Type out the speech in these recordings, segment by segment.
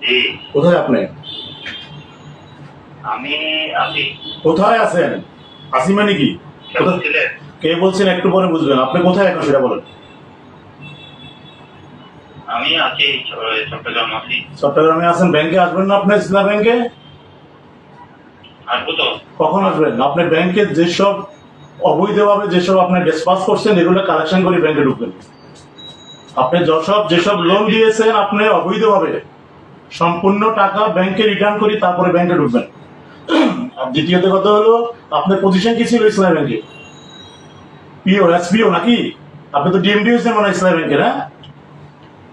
জি। কোথায় আপনি? আমি আছি। কোথায় আছেন? আসি মানে কি? কে বলছেন একটু পরে বুঝবেন। আপনি কোথায় এখন সেটা বলেন। আমি আছি চট্টগ্রাম আছি। চট্টগ্রামে আছেন, ব্যাংকে আসবেন না আপনি? ইসলাম ব্যাংকে আসবো তো। কখন আসবেন? আপনি ব্যাংকে যেসব অবৈধভাবে যেসব আপনি ডিসপাস করছেন এগুলো কালেকশন করে ব্যাংকে ঢুকবেন। আপনি যেসব লোন দিয়েছেন আপনি অবৈধভাবে সম্পূর্ণ টাকা ব্যাংকে রিটার্ন করি তারপরে ব্যাংকে ঢুকবেন। আর দ্বিতীয়ত কথা হলো আপনার পজিশন কি ছিল ইসলাম ব্যাংকে? পিও, এসপিও নাকি? আপনি তো ডিএমডি হয়েছেন মনে হয় ইসলাম ব্যাংকের, হ্যাঁ?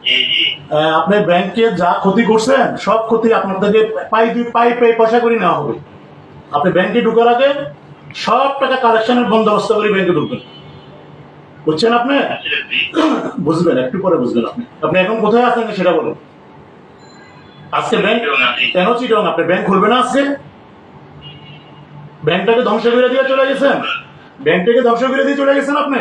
জি জি। আপনি ব্যাংকে যা ক্ষতি করছেন সব ক্ষতি আপনার থেকে পাই পয়সা করে নেওয়া হবে। আপনি ব্যাংকে ঢুকার আগে সব টাকা কালেকশনের বন্দোবস্ত করে ব্যাংকে ঢুকবেন। বুঝছেন আপনি? বুঝবেন, একটু পরে বুঝবেন। আপনি এখন কোথায় আছেন সেটা বলুন। আজকে ব্যাংক কেন চিটং? আপনি ব্যাংক খুলবে না আজকে? ব্যাংকটাকে ধ্বংস করে দিয়ে চলে গেছেন? ব্যাংকটাকে ধ্বংস করে দিয়ে চলে গেছেন আপনি?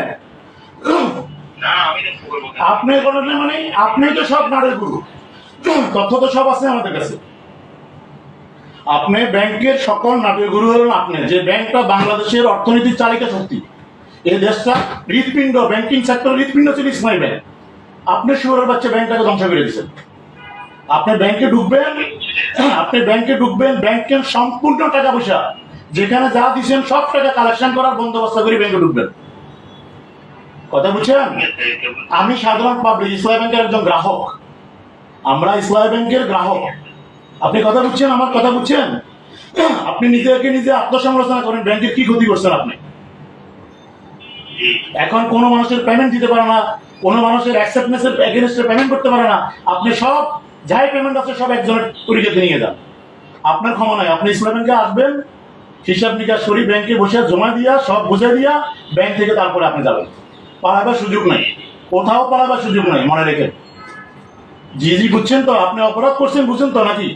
না আমি তো করবো না। আপনি করেন না মানে? আপনি তো সব নাড়ের গুরু, তথ্য তো সব আছে আমাদের কাছে। আপনি ব্যাংকের সকল নাটের গুরু হলেন আপনি। যে ব্যাংকটা বাংলাদেশের অর্থনীতির চালিকা শক্তি, এই দেশটা হৃৎপিণ্ড, ব্যাংকিং সেক্টর হৃৎপিণ্ড ছিল ইসলামী ব্যাংক। আপনি শুয়োরের বাচ্চা ব্যাংকটাকে ধ্বংস করে দিয়েছেন। আপনি ব্যাংকে ঢুকবেন, ব্যাংকের সম্পূর্ণ টাকা পয়সা যেখানে যা দিচ্ছেন সব টাকা কালেকশন করার বন্দোবস্ত করে ব্যাংকে ঢুকবেন। কথা বুঝছেন? আমি সাধারণ পাবলিক, ইসলামী ব্যাংকের একজন গ্রাহক। আমরা ইসলামী ব্যাংকের গ্রাহক। আপনি কথা বুঝছেন? আমার কথা বুঝছেন? আপনি নিজে আত্মসমালোচনা করেন, ব্যাংকের কি ক্ষতি করছেন আপনি। এখন কোনো মানুষের পেমেন্ট দিতে পারে না, কোনো মানুষের অ্যাকসেপ্টেন্সের এগেইনস্টে পেমেন্ট করতে পারে না। আপনি সব যাই পেমেন্ট আছে সব একজনের পরিচয়তে নিয়ে যান। আপনার ক্ষমা নাই। আপনি ইসলাম ব্যাংকে আসবেন, হিসাব নিকাশ করি ব্যাংকে বসে জমা দিয়া সব বুঝে দিয়া ব্যাংক থেকে তারপরে আপনি যাবেন। পালাবার সুযোগ নাই, কোথাও পালাবার সুযোগ নাই, মনে রেখে। জি জি, বুঝছেন তো? আপনি অপরাধ করছেন, বুঝছেন তো নাকি?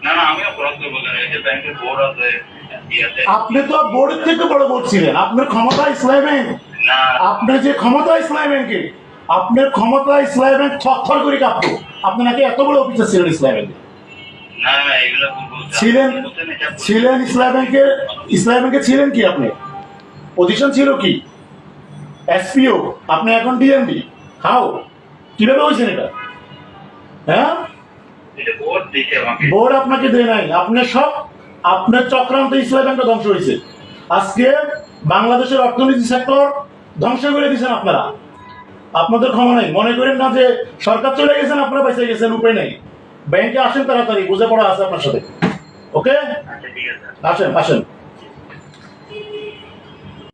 না না আমি অপরাধ করবো কেন? এই যে ব্যাংকের বোর্ড আছে, আপনি তো বোর্ডের থেকে বড় বোর্ড ছিলেন। আপনার ক্ষমতা ইসলামী ব্যাংক, আপনার যে ক্ষমতা ইসলামী ব্যাংকে, আপনার ক্ষমতা ইসলামী ব্যাংক থরথর করে কাঁপত। আপনি নাকি এত বড় অফিসার ছিলেন ইসলামী ব্যাংকে? ছিলেন ইসলামী ব্যাংকে ছিলেন কি? আপনি পজিশন ছিল কি? এসপিও। আপনি এখন ডিএমডি। হাও? কিভাবে হয়েছেন এটা? হ্যাঁ, বোর্ড আপনাকে দেয় নাই। আপনার চক্রান্ত ইসলামী ব্যাংকটা ধ্বংস হয়েছে। আজকে বাংলাদেশের অর্থনীতি সেক্টর ধ্বংস করে দিয়েছেন আপনারা। আপনাদের ক্ষমা নাই। মনে করেন না যে সরকার চলে গেছেন আপনারা বেঁচে গেছেন, উপায় নেই। ব্যাংকে আসেন তাড়াতাড়ি, বুঝে পড়া আছে আপনার সাথে। ওকে, আসেন আসেন।